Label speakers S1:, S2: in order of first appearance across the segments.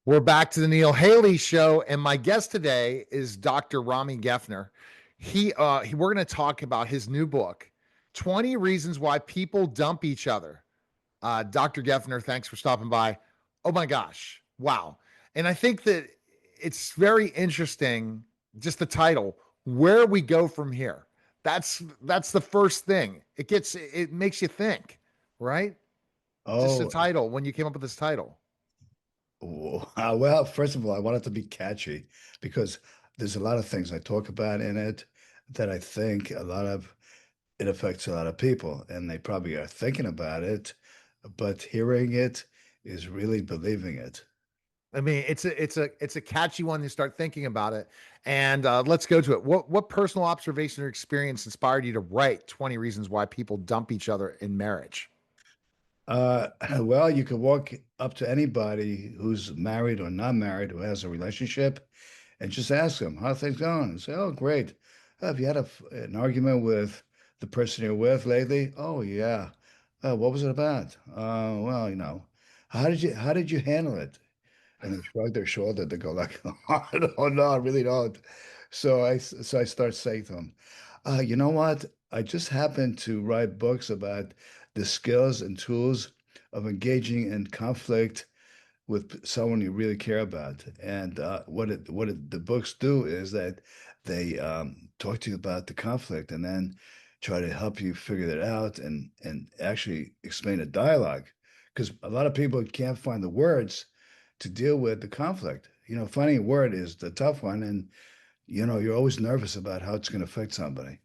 S1: We're back to the Neil Haley show, and my guest today is Dr. Rami Geffner. We're going to talk about his new book, 20 Reasons Why People Dump Each Other. Dr. Geffner, thanks for stopping by. Oh my gosh. Wow. And I think that it's very interesting, just the title, where we go from here. That's the first thing. It makes you think, right? Just the
S2: Oh,
S1: title when you came up with this title.
S2: well, first of all, I want it to be catchy because there's a lot of things I talk about in it that I think it affects a lot of people, and they probably are thinking about it, but hearing it is really believing it.
S1: I mean, it's a catchy one to start thinking about it. And let's go to it. What personal observation or experience inspired you to write 20 reasons why people dump each other in marriage?
S2: Well, you could walk up to anybody who's married or not married who has a relationship and just ask them, how are things going? And say, oh, great. Have you had an argument with the person you're with lately? Oh, yeah. What was it about? Well, how did you handle it? And they shrug their shoulder. They go like, I don't know, I really don't. So I start saying to them, you know what? I just happen to write books about the skills and tools of engaging in conflict with someone you really care about. And the books do is that they talk to you about the conflict and then try to help you figure that out and actually explain a dialogue. Because a lot of people can't find the words to deal with the conflict. Finding a word is the tough one, and you're always nervous about how it's going to affect somebody.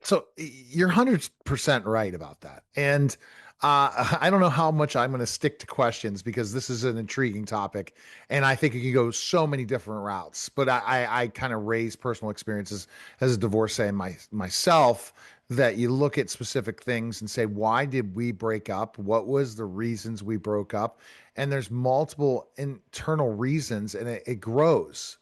S1: So you're 100% right about that. And I don't know how much I'm going to stick to questions because this is an intriguing topic. And I think it can go so many different routes. But I kind of raise personal experiences as a divorcee myself that you look at specific things and say, why did we break up? What was the reasons we broke up? And there's multiple internal reasons and it grows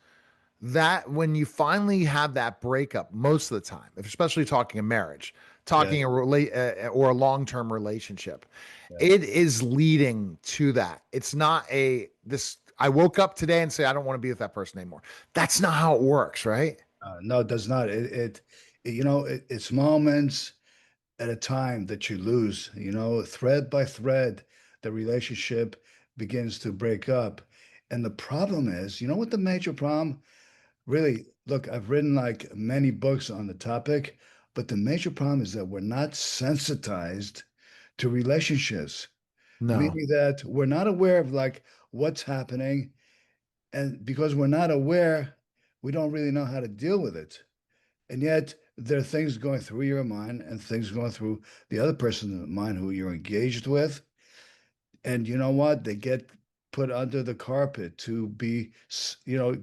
S1: that when you finally have that breakup most of the time, especially talking a marriage,
S2: Yeah,
S1: talking or a long-term relationship,
S2: yeah.
S1: it is leading to that. It's not a this I woke up today and say I don't want to be with that person anymore. That's not how it works, right?
S2: No, it does not. It's moments at a time that you lose. Thread by thread, the relationship begins to break up. And the problem is, you know what the major problem? Really, look, I've written like many books on the topic, but the major problem is that we're not sensitized to relationships,
S1: No.
S2: meaning that we're not aware of like what's happening. And because we're not aware, we don't really know how to deal with it. And yet there are things going through your mind and things going through the other person's mind who you're engaged with. And you know what? They get put under the carpet to be,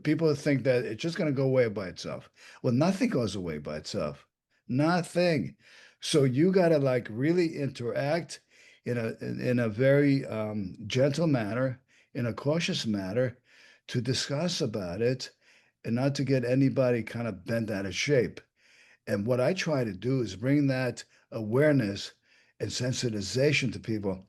S2: people think that it's just going to go away by itself. Well, nothing goes away by itself. Nothing. So you got to like really interact in a very gentle manner, in a cautious manner to discuss about it and not to get anybody kind of bent out of shape. And what I try to do is bring that awareness and sensitization to people.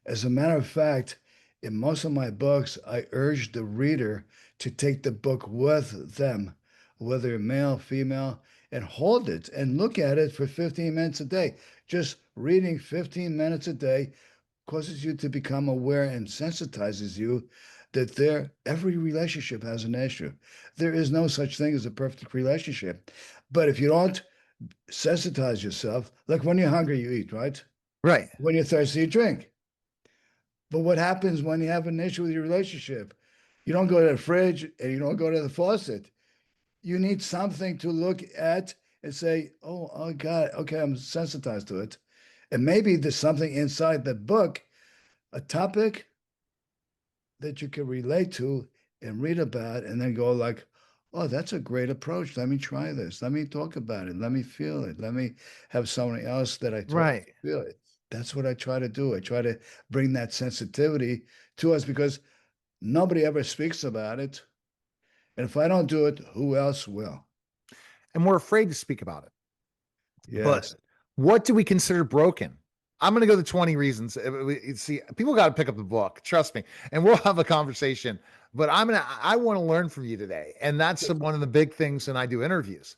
S2: As a matter of fact, in most of my books, I urge the reader to take the book with them, whether male, female, and hold it and look at it for 15 minutes a day. Just reading 15 minutes a day causes you to become aware and sensitizes you that every relationship has an issue. There is no such thing as a perfect relationship. But if you don't sensitize yourself, like when you're hungry, you eat, right?
S1: Right.
S2: When you're thirsty, you drink. But what happens when you have an issue with your relationship? You don't go to the fridge and you don't go to the faucet. You need something to look at and say, oh God, okay, I'm sensitized to it. And maybe there's something inside the book, a topic that you can relate to and read about and then go like, oh, that's a great approach. Let me try this. Let me talk about it. Let me feel it. Let me have someone else that I talk
S1: Right.
S2: to feel it. That's what I try to do. I try to bring that sensitivity to us because nobody ever speaks about it. And if I don't do it, who else will?
S1: And we're afraid to speak about it. But
S2: Yes.
S1: what do we consider broken? I'm going to go to 20 reasons. See, people got to pick up the book. Trust me, and we'll have a conversation. But I want to learn from you today, and that's one of the big things. And I do interviews.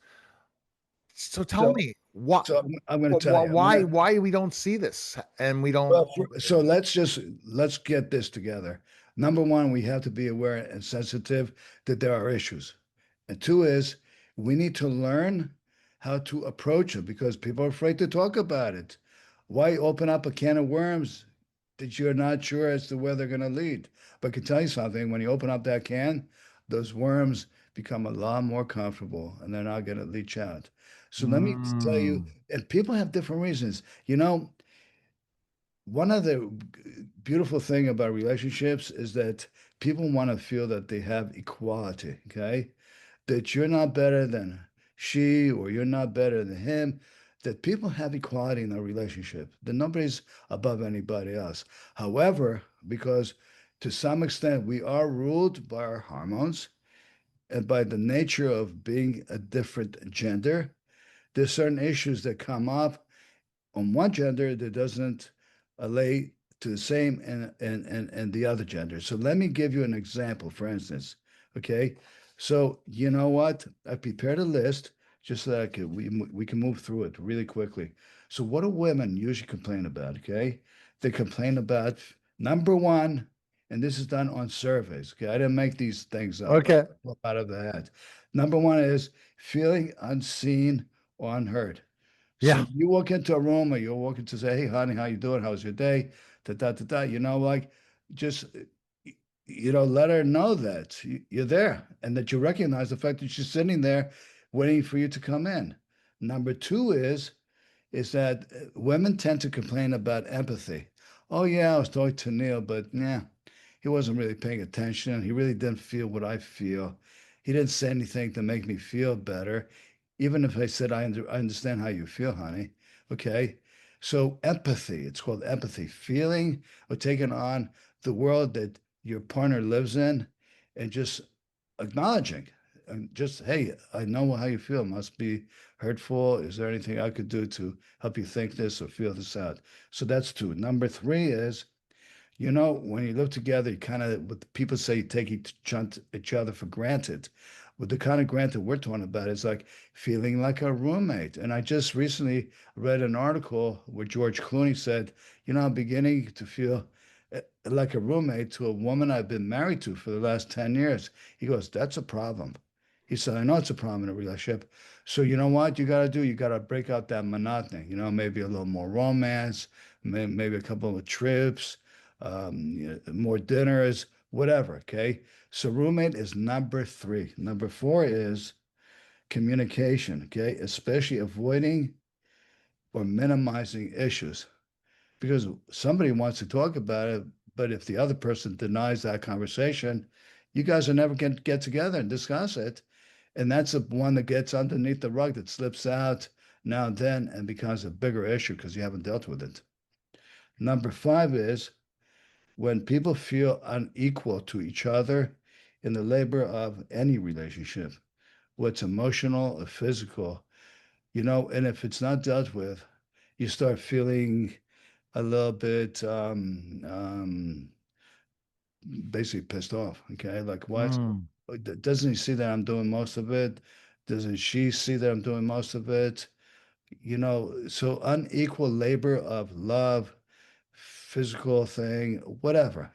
S1: So tell
S2: So,
S1: me what,
S2: I'm going to tell you.
S1: why we don't see this, and we don't.
S2: Well, so let's get this together. Number one, we have to be aware and sensitive that there are issues. And two is we need to learn how to approach it because people are afraid to talk about it. Why open up a can of worms that you're not sure as to where they're going to lead? But I can tell you something, when you open up that can, those worms become a lot more comfortable and they're not going to leach out. So let me tell you,
S1: Mm,
S2: and people have different reasons. One of the beautiful thing about relationships is that people want to feel that they have equality, okay? That you're not better than she or you're not better than him, that people have equality in a relationship, that nobody's above anybody else. However, because to some extent we are ruled by our hormones and by the nature of being a different gender, there's certain issues that come up on one gender that doesn't lay to the same and the other gender. So let me give you an example, for instance. Okay. So you know what? I prepared a list just so that we can move through it really quickly. So what do women usually complain about? Okay. They complain about number one, and this is done on surveys. Okay. I didn't make these things up
S1: okay.
S2: out of the hat. Number one is feeling unseen or unheard. So
S1: Yeah.
S2: you walk into a room or you walk into say, "Hey, honey, how you doing? How's your day?" Da da da da. Like just let her know that you're there and that you recognize the fact that she's sitting there waiting for you to come in. Number two is that women tend to complain about empathy. Oh yeah, I was talking to Neil, but yeah, he wasn't really paying attention. He really didn't feel what I feel. He didn't say anything to make me feel better. Even if I said, I understand how you feel, honey. Okay. So empathy, it's called empathy, feeling or taking on the world that your partner lives in and just acknowledging and just, hey, I know how you feel. Must be hurtful. Is there anything I could do to help you think this or feel this out? So that's two. Number three is when you live together, you kind of, what people say, you take each other for granted. But the kind of granted we're talking about is like feeling like a roommate. And I just recently read an article where George Clooney said, I'm beginning to feel like a roommate to a woman I've been married to for the last 10 years. He goes, that's a problem. He said, I know it's a problem in a relationship. So you know what you got to do? You got to break out that monotony, maybe a little more romance, maybe a couple of trips, more dinners, whatever. Okay. So roommate is number three. Number four is communication. Okay. Especially avoiding or minimizing issues because somebody wants to talk about it. But if the other person denies that conversation, you guys are never going to get together and discuss it. And that's the one that gets underneath the rug that slips out now and then and becomes a bigger issue because you haven't dealt with it. Number five is when people feel unequal to each other in the labor of any relationship, what's emotional or physical, and if it's not dealt with, you start feeling a little bit basically pissed off. Okay. Like, what?
S1: Mm,
S2: Doesn't he see that I'm doing most of it? Doesn't she see that I'm doing most of it? So unequal labor of love, physical thing, whatever,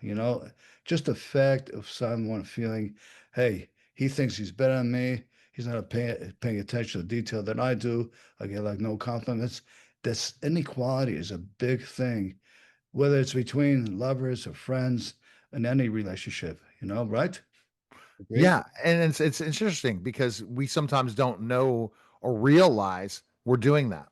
S2: just the fact of someone feeling, hey, he thinks he's better than me. He's not paying attention to the detail that I do. I get like no compliments. This inequality is a big thing, whether it's between lovers or friends in any relationship, right? Agree?
S1: yeah, and it's interesting because we sometimes don't know or realize we're doing that.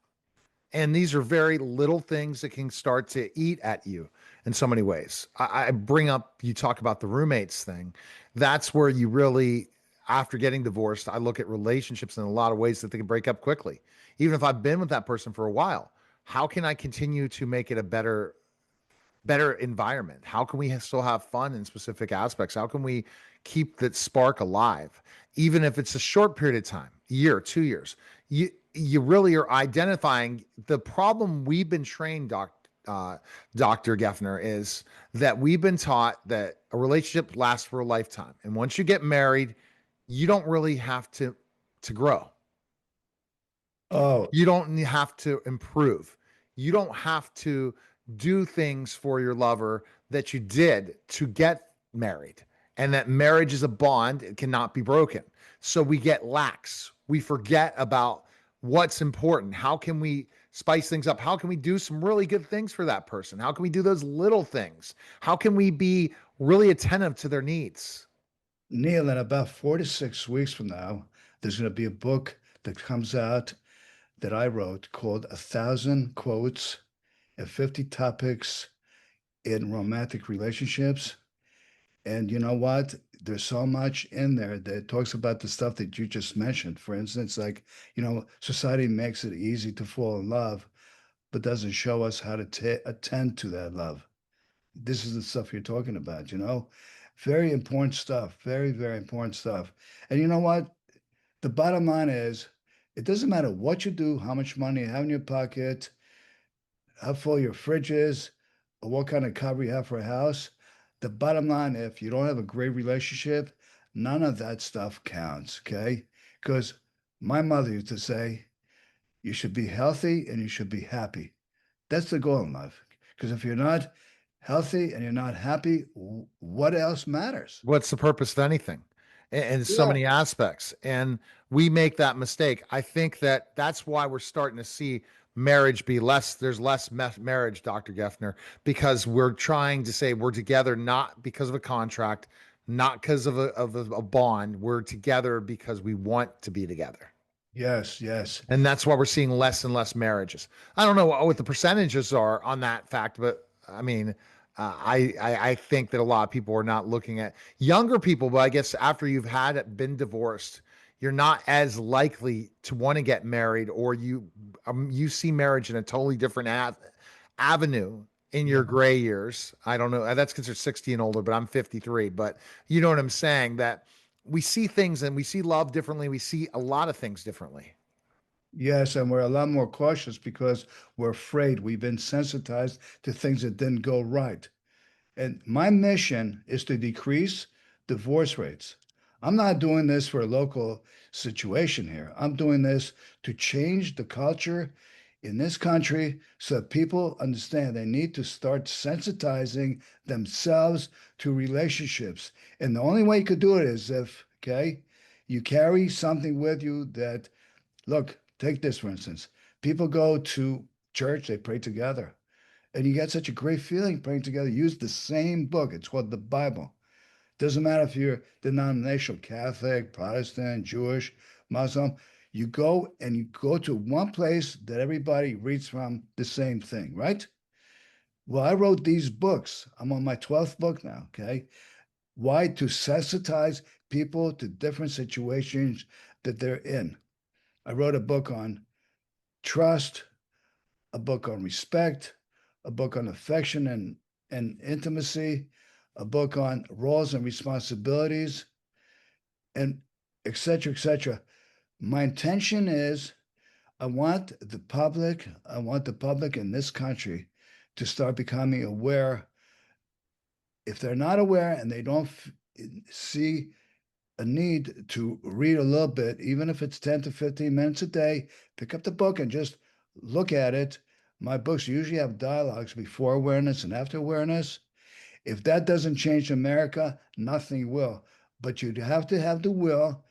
S1: And these are very little things that can start to eat at you in so many ways. I bring up, you talk about the roommates thing. That's where you really, after getting divorced, I look at relationships in a lot of ways that they can break up quickly. Even if I've been with that person for a while, how can I continue to make it a better environment? How can we still have fun in specific aspects? How can we keep that spark alive, even if it's a short period of time, year, 2 years? You really are identifying the problem we've been trained, Dr. Geffner, is that we've been taught that a relationship lasts for a lifetime. And once you get married, you don't really have to grow.
S2: Oh,
S1: You don't have to improve. You don't have to do things for your lover that you did to get married. And that marriage is a bond, it cannot be broken. So we get lax. We forget about what's important. How can we spice things up? How can we do some really good things for that person? How can we do those little things? How can we be really attentive to their needs?
S2: Neil, in about 4 to 6 weeks from now, there's going to be a book that comes out that I wrote called A Thousand Quotes and 50 Topics in Romantic Relationships. And you know what? There's so much in there that talks about the stuff that you just mentioned. For instance, like, society makes it easy to fall in love, but doesn't show us how to attend to that love. This is the stuff you're talking about, you know? Very important stuff. Very, very important stuff. And you know what? The bottom line is it doesn't matter what you do, how much money you have in your pocket, how full your fridge is, or what kind of cover you have for a house. The bottom line, if you don't have a great relationship, none of that stuff counts, okay? Because my mother used to say, you should be healthy and you should be happy. That's the goal in life. Because if you're not healthy and you're not happy, what else matters?
S1: What's the purpose of anything in so
S2: Yeah.
S1: many aspects? And we make that mistake. I think that that's why we're starting to see marriage be less, there's less marriage, Dr. Geffner, because we're trying to say we're together not because of a contract, not because of a bond. We're together because we want to be together.
S2: Yes, yes.
S1: And that's why we're seeing less and less marriages. I don't know what the percentages are on that fact, but I mean, I think that a lot of people are not looking at younger people. But I guess after you've been divorced, you're not as likely to want to get married, or you see marriage in a totally different avenue in
S2: Yeah.
S1: your gray years. I don't know. That's considered 60 and older, but I'm 53. But you know what I'm saying? That we see things and we see love differently. We see a lot of things differently.
S2: Yes, and we're a lot more cautious because we're afraid. We've been sensitized to things that didn't go right. And my mission is to decrease divorce rates. I'm not doing this for a local situation here. I'm doing this to change the culture in this country so that people understand they need to start sensitizing themselves to relationships. And the only way you could do it is if, okay, you carry something with you that, look, take this for instance. People go to church, they pray together. And you get such a great feeling praying together. Use the same book. It's called the Bible. Doesn't matter if you're denominational, Catholic, Protestant, Jewish, Muslim. You go to one place that everybody reads from the same thing, right? Well, I wrote these books. I'm on my 12th book now, okay? Why? To sensitize people to different situations that they're in. I wrote a book on trust, a book on respect, a book on affection and intimacy, a book on roles and responsibilities, and et cetera, et cetera. My intention is I want the public in this country to start becoming aware. If they're not aware and they don't see a need to read a little bit, even if it's 10 to 15 minutes a day, pick up the book and just look at it. My books usually have dialogues before awareness and after awareness. If that doesn't change America, nothing will. But you have to have the will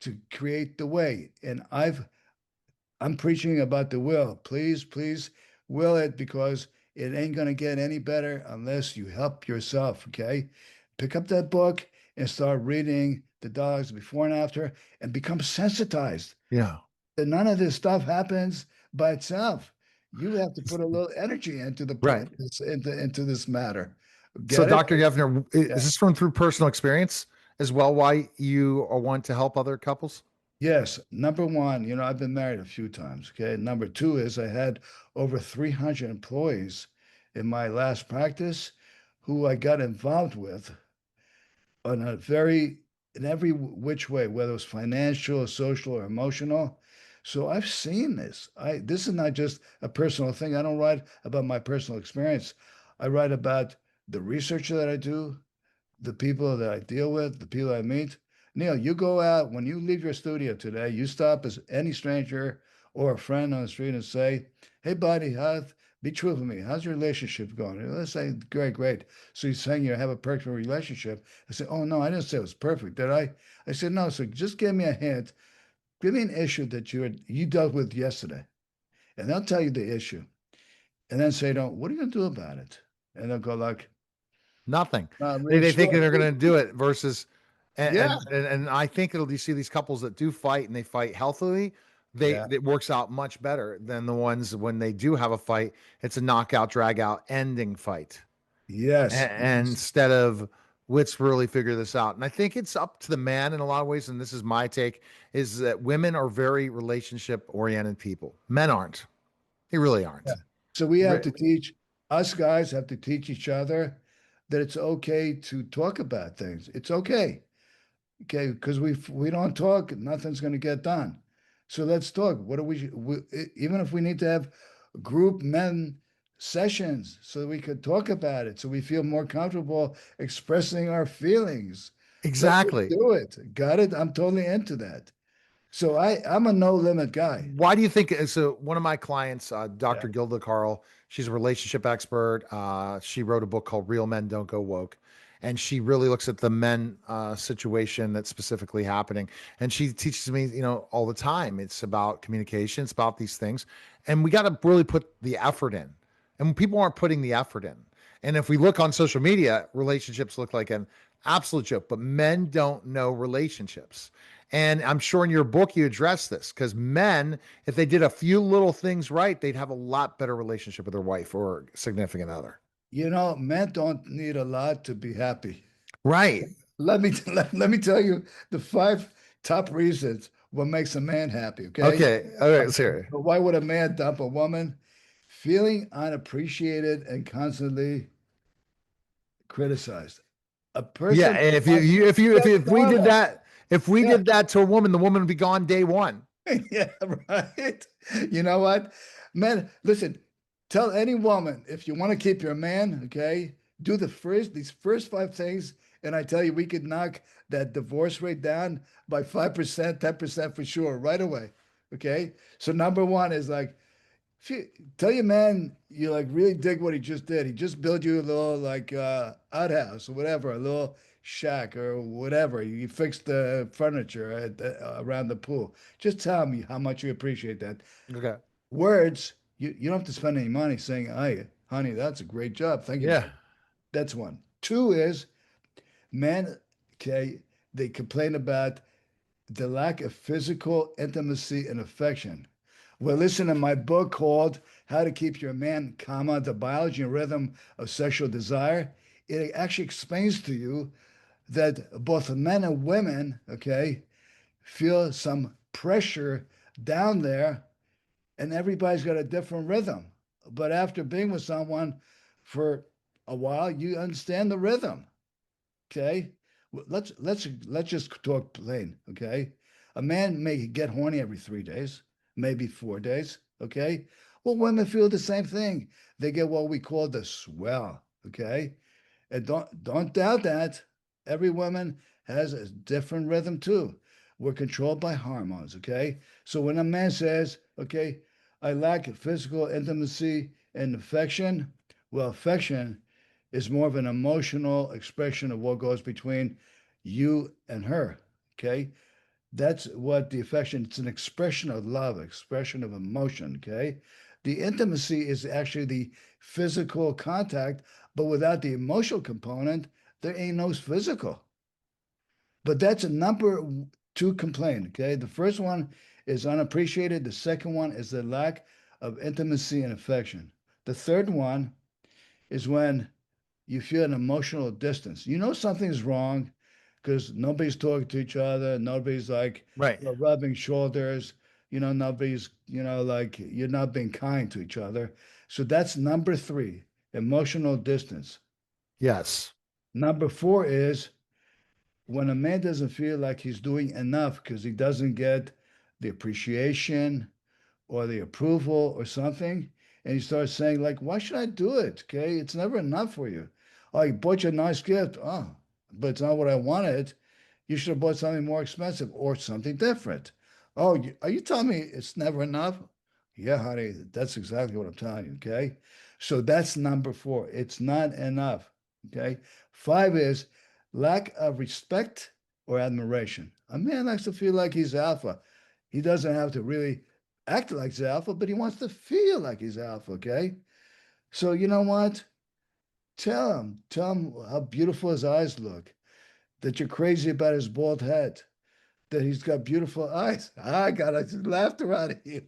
S2: to create the way. And I'm preaching about the will. Please, please will it because it ain't going to get any better unless you help yourself. Okay. Pick up that book and start reading the dialogues before and after and become sensitized.
S1: Yeah.
S2: And none of this stuff happens by itself. You have to put a little energy into
S1: Right.
S2: into this matter.
S1: So,
S2: Get it?
S1: Dr. Geffner, is
S2: Yeah.
S1: this from through personal experience as well? Why you want to help other couples?
S2: Yes. Number one, I've been married a few times. Okay. Number two is I had over 300 employees in my last practice who I got involved with on in every which way, whether it was financial, social, or emotional, So I've seen this. This is not just a personal thing. I don't write about my personal experience. I write about the research that I do, the people that I deal with, the people I meet. Neil, you go out when you leave your studio today, you stop as any stranger or a friend on the street and say, "Hey, buddy, be true with me. How's your relationship going?" And let's say, "Great, great." So you're saying you have a perfect relationship. I say, "Oh no, I didn't say it was perfect, did I?" I said, "No." So just give me a hint. Give me an issue that you dealt with yesterday, and they'll tell you the issue, and then say, "No, what are you gonna do about it?" And they'll go like,
S1: Nothing.
S2: "Not
S1: They
S2: really
S1: they think
S2: sure."
S1: they're going to do it versus,
S2: Yeah,
S1: and I think you see these couples that do fight and they fight healthily.
S2: yeah,
S1: It works out much better than the ones when they do have a fight. It's a knockout, drag out, ending fight,
S2: yes, yes.
S1: instead of let's really figure this out. And I think it's up to the man in a lot of ways. And this is my take: is that women are very relationship oriented people. Men aren't. They really
S2: Yeah.
S1: aren't.
S2: So we have
S1: Re-
S2: to teach, us guys have to teach each other that it's okay to talk about things. It's okay. Okay, because we don't talk, nothing's going to get done. So let's talk. What do even if we need to have group men sessions so we could talk about it, so we feel more comfortable expressing our feelings. Let's just
S1: Exactly.
S2: do it. Got it? I'm totally into that. So I'm a no limit guy.
S1: Why do you think? So one of my clients,
S2: Yeah.
S1: Dr. Gilda Carl, she's a relationship expert. She wrote a book called "Real Men Don't Go Woke," and she really looks at the men situation that's specifically happening. And she teaches me, all the time. It's about communication. It's about these things, and we got to really put the effort in. And people aren't putting the effort in. And if we look on social media, relationships look like an absolute joke. But men don't know relationships. And I'm sure in your book you address this because men, if they did a few little things right, they'd have a lot better relationship with their wife or significant other.
S2: Men don't need a lot to be happy.
S1: Right.
S2: Let me tell you the five top reasons what makes a man happy, okay?
S1: Okay. Okay. Sorry.
S2: But why would a man dump a woman? Feeling unappreciated and constantly criticized. A
S1: Yeah.
S2: person
S1: And if you,
S2: wants
S1: you
S2: that's
S1: if we did
S2: normal.
S1: that, if we
S2: Yeah,
S1: did that to a woman, the woman would be gone day one.
S2: yeah, right. You know what? Man, listen, tell any woman if you want to keep your man, okay, do these first five things, and I tell you, we could knock that divorce rate down by 5%, 10% for sure, right away. Okay. So number one is like if you tell your man you like really dig what he just did. He just built you a little like outhouse or whatever, a little shack or whatever. You fixed the furniture around the pool. Just tell me how much you appreciate that.
S1: Okay.
S2: Words, you don't have to spend any money saying, "Hey, honey, that's a great job. Thank you."
S1: Yeah.
S2: That's one. Two is men, okay, they complain about the lack of physical intimacy and affection. Well, listen to my book called How to Keep Your Man, The Biology and Rhythm of Sexual Desire. It actually explains to you that both men and women, okay, feel some pressure down there, and everybody's got a different rhythm. But after being with someone for a while, you understand the rhythm. Okay. Let's just talk plain. Okay. A man may get horny every 3 days, maybe 4 days. Okay. Well, women feel the same thing. They get what we call the swell. Okay. And don't doubt that. Every woman has a different rhythm too. We're controlled by hormones. Okay. So when a man says, okay, I lack physical intimacy and affection, well, affection is more of an emotional expression of what goes between you and her. Okay. That's what the affection, it's an expression of love, expression of emotion. Okay. The intimacy is actually the physical contact, but without the emotional component, there ain't no physical. But that's a number two complaint. Okay. The first one is unappreciated. The second one is the lack of intimacy and affection. The third one is when you feel an emotional distance. You know something's wrong because nobody's talking to each other. Nobody's like
S1: Right.
S2: rubbing shoulders. Nobody's, like you're not being kind to each other. So that's number three, emotional distance.
S1: Yes.
S2: Number four is when a man doesn't feel like he's doing enough because he doesn't get the appreciation or the approval or something, and you start saying like, "Why should I do it? Okay, it's never enough for you. Oh, you bought you a nice gift. Oh, but it's not what I wanted. You should have bought something more expensive or something different. Oh, are you telling me it's never enough? Yeah, honey, that's exactly what I'm telling you. Okay, so that's number four. It's not enough. Okay, five is lack of respect or admiration. A man likes to feel like he's alpha. He doesn't have to really act like he's alpha, but he wants to feel like he's alpha. Okay, so you know what? Tell him how beautiful his eyes look, that you're crazy about his bald head, that he's got beautiful eyes. I got laughter out of you.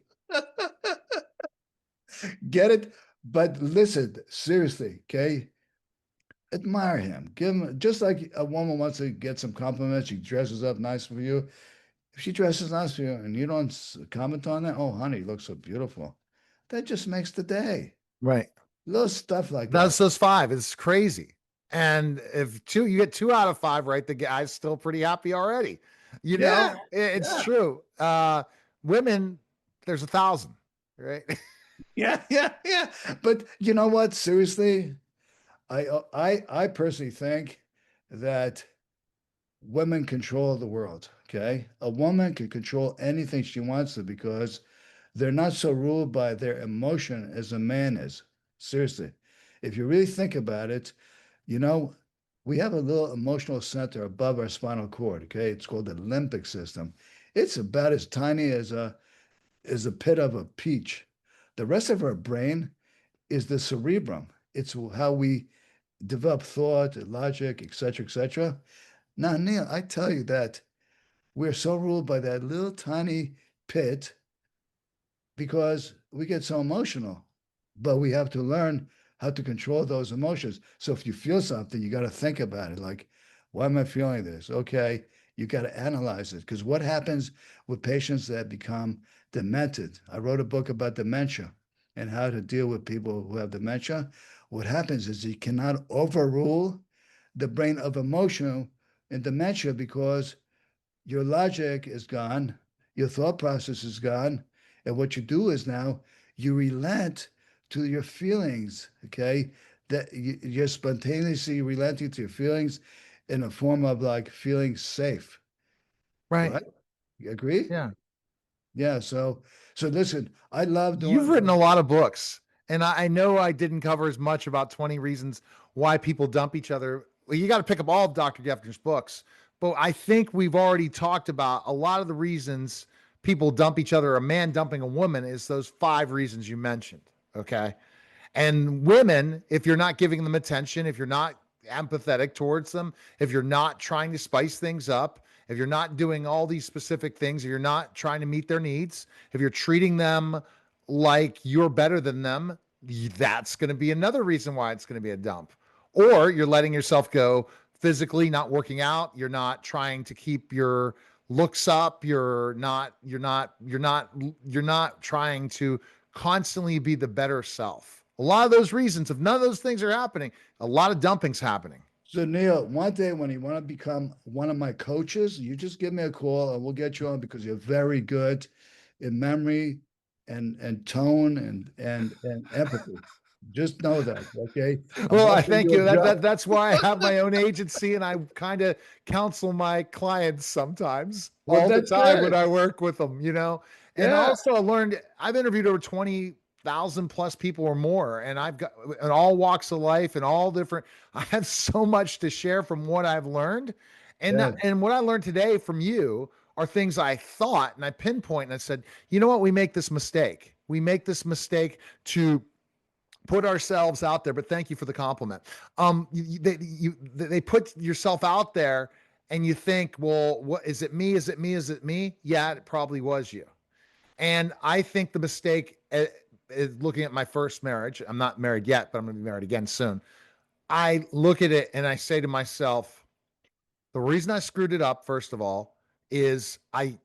S2: Get it? But listen, seriously, okay? Admire him. Give him just like a woman wants to get some compliments. She dresses up nice for you. If she dresses nice for you and you don't comment on that, oh, honey, you look so beautiful. That just makes the day.
S1: Right.
S2: Little stuff like that.
S1: That's those five. It's crazy. And if two, you get two out of five, right? The guy's still pretty happy already. You
S2: Yeah,
S1: know, it's
S2: yeah,
S1: true. Women, there's 1,000, right?
S2: yeah. But you know what? Seriously, I personally think that women control the world. Okay, a woman can control anything she wants to because they're not so ruled by their emotion as a man is. Seriously, if you really think about it, you know, we have a little emotional center above our spinal cord. Okay, it's called the limbic system. It's about as tiny as a pit of a peach. The rest of our brain is the cerebrum. It's how we develop thought, logic, etc., etc. Now, Neil, I tell you that we're so ruled by that little tiny pit because we get so emotional, but we have to learn how to control those emotions. So if you feel something, you got to think about it. Like, why am I feeling this? Okay, you got to analyze it because what happens with patients that become demented? I wrote a book about dementia and how to deal with people who have dementia. What happens is you cannot overrule the brain of emotion in dementia because your logic is gone, your thought process is gone, and what you do is now you relent to your feelings, okay? That you're spontaneously relenting to your feelings in a form of like feeling safe,
S1: Right.
S2: right? You agree?
S1: Yeah.
S2: Yeah. So listen, I love
S1: You've
S2: doing
S1: written a lot of books, and I know I didn't cover as much about 20 reasons why people dump each other. Well, you got to pick up all of Dr. Geffner's books, but I think we've already talked about a lot of the reasons people dump each other. A man dumping a woman is those five reasons you mentioned. Okay. And women, if you're not giving them attention, if you're not empathetic towards them, if you're not trying to spice things up, if you're not doing all these specific things, if you're not trying to meet their needs, if you're treating them like you're better than them, that's going to be another reason why it's going to be a dump. Or you're letting yourself go physically, not working out, you're not trying to keep your looks up, you're not trying to constantly be the better self. A lot of those reasons, if none of those things are happening, a lot of dumping's happening.
S2: So Neil, one day when you want to become one of my coaches, you just give me a call and we'll get you on because you're very good in memory and tone and empathy. Just know that, okay? I'm
S1: Well, I
S2: offering
S1: thank
S2: you a
S1: you. That,
S2: job.
S1: that that's why I have my own agency and I kind of counsel my clients sometimes,
S2: Well,
S1: all the
S2: that's
S1: time when
S2: good.
S1: I work with them. And
S2: Yeah,
S1: also I learned I've interviewed over 20,000 plus people or more, and I've got in all walks of life and all different. I have so much to share from what I've learned,
S2: yeah.
S1: and what I learned today from you are things I thought and I pinpoint and I said, you know what, we make this mistake. We make this mistake to put ourselves out there. But thank you for the compliment. They put yourself out there and you think, well, what is it? Me? Is it me? Is it me? Yeah, it probably was you. And I think the mistake is looking at my first marriage. I'm not married yet, but I'm going to be married again soon. I look at it and I say to myself, the reason I screwed it up, first of all, is I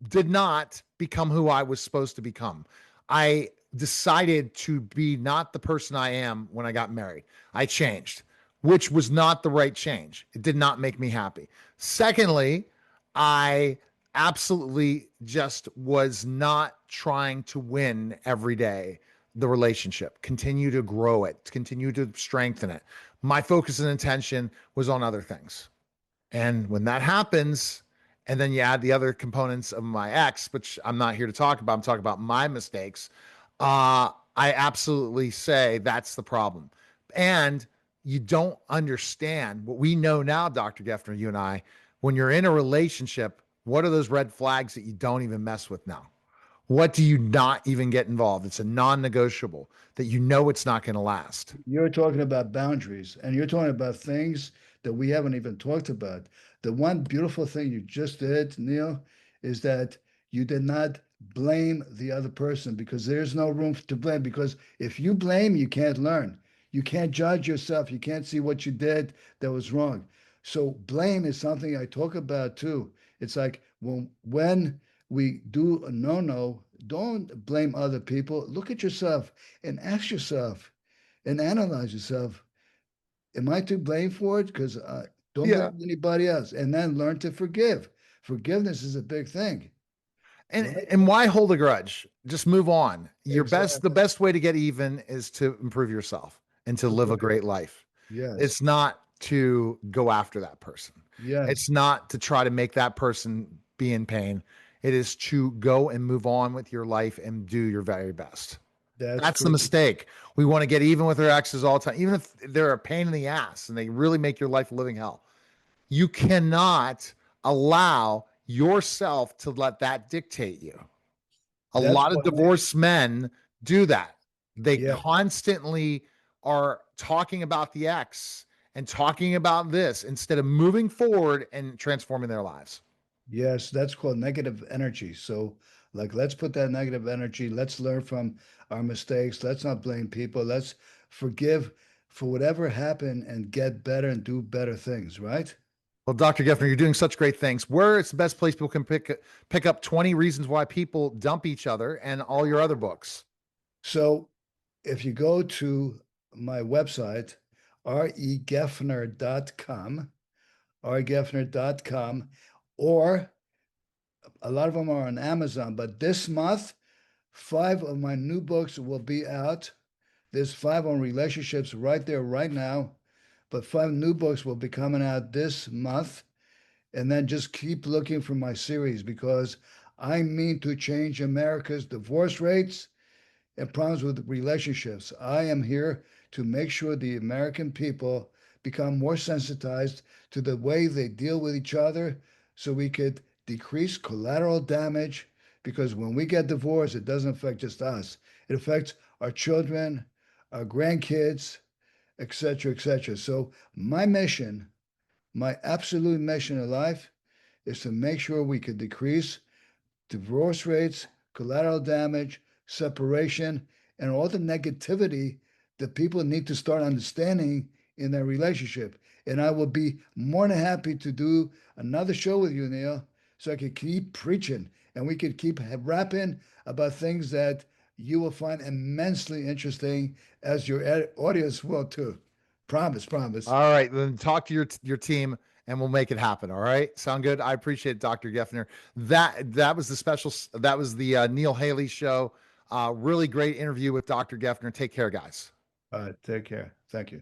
S1: did not become who I was supposed to become. I decided to be not the person I am when I got married. I changed, which was not the right change. It did not make me happy. Secondly, I absolutely just was not trying to win every day the relationship, continue to grow it, continue to strengthen it. My focus and intention was on other things. And when that happens, and then you add the other components of my ex, which I'm not here to talk about, I'm talking about my mistakes. I absolutely say that's the problem. And you don't understand what we know now, Dr. Geffner, you and I, when you're in a relationship, what are those red flags that you don't even mess with now? What do you not even get involved? It's a non negotiable that you know it's not going to last.
S2: You're talking about boundaries and you're talking about things that we haven't even talked about. The one beautiful thing you just did, Neil, is that you did not blame the other person because there's no room to blame. Because if you blame, you can't learn. You can't judge yourself. You can't see what you did that was wrong. So blame is something I talk about too. It's like when we do a no-no, don't blame other people. Look at yourself and ask yourself and analyze yourself. Am I to blame for it? Because don't
S1: Yeah.
S2: blame anybody else. And then learn to forgive. Forgiveness is a big thing, right?
S1: And why hold a grudge? Just move on. The
S2: Exactly.
S1: best way to get even is to improve yourself and to live a
S2: Correct.
S1: great life.
S2: Yes.
S1: It's not to go after that person.
S2: Yes.
S1: It's not to try to make that person be in pain. It is to go and move on with your life and do your very best.
S2: That's
S1: That's the
S2: correct.
S1: mistake. We want to get even with our exes all the time, even if they're a pain in the ass and they really make your life a living hell. You cannot allow yourself to let that dictate you. A
S2: That's
S1: lot of
S2: why,
S1: divorced men do that. They
S2: yeah.
S1: constantly are talking about the ex and talking about this instead of moving forward and transforming their lives.
S2: Yes, that's called negative energy. So, like, let's put that negative energy, let's learn from our mistakes. Let's not blame people. Let's forgive for whatever happened and get better and do better things, right?
S1: Well, Dr. Geffner, you're doing such great things. Where is the best place people can pick up 20 reasons why people dump each other and all your other books?
S2: So, if you go to my website, regeffner.com, regeffner.com, or a lot of them are on Amazon, but this month, five of my new books will be out. There's five on relationships right there, right now, but five new books will be coming out this month. And then just keep looking for my series because I mean to change America's divorce rates and problems with relationships. I am here to make sure the American people become more sensitized to the way they deal with each other so we could decrease collateral damage. Because when we get divorced, it doesn't affect just us, it affects our children, our grandkids, etc., etc. So, my mission, my absolute mission in life is to make sure we could decrease divorce rates, collateral damage, separation, and all the negativity that people need to start understanding in their relationship. And I will be more than happy to do another show with you, Neil, so I could keep preaching and we could keep rapping about things that you will find immensely interesting, as your audience will too. Promise, promise.
S1: All right, then talk to your team and we'll make it happen. All right, sound good? I appreciate it, Dr. Geffner. That was the special. That was the Neil Haley show. Really great interview with Dr. Geffner. Take care, guys.
S2: All right, take care. Thank you.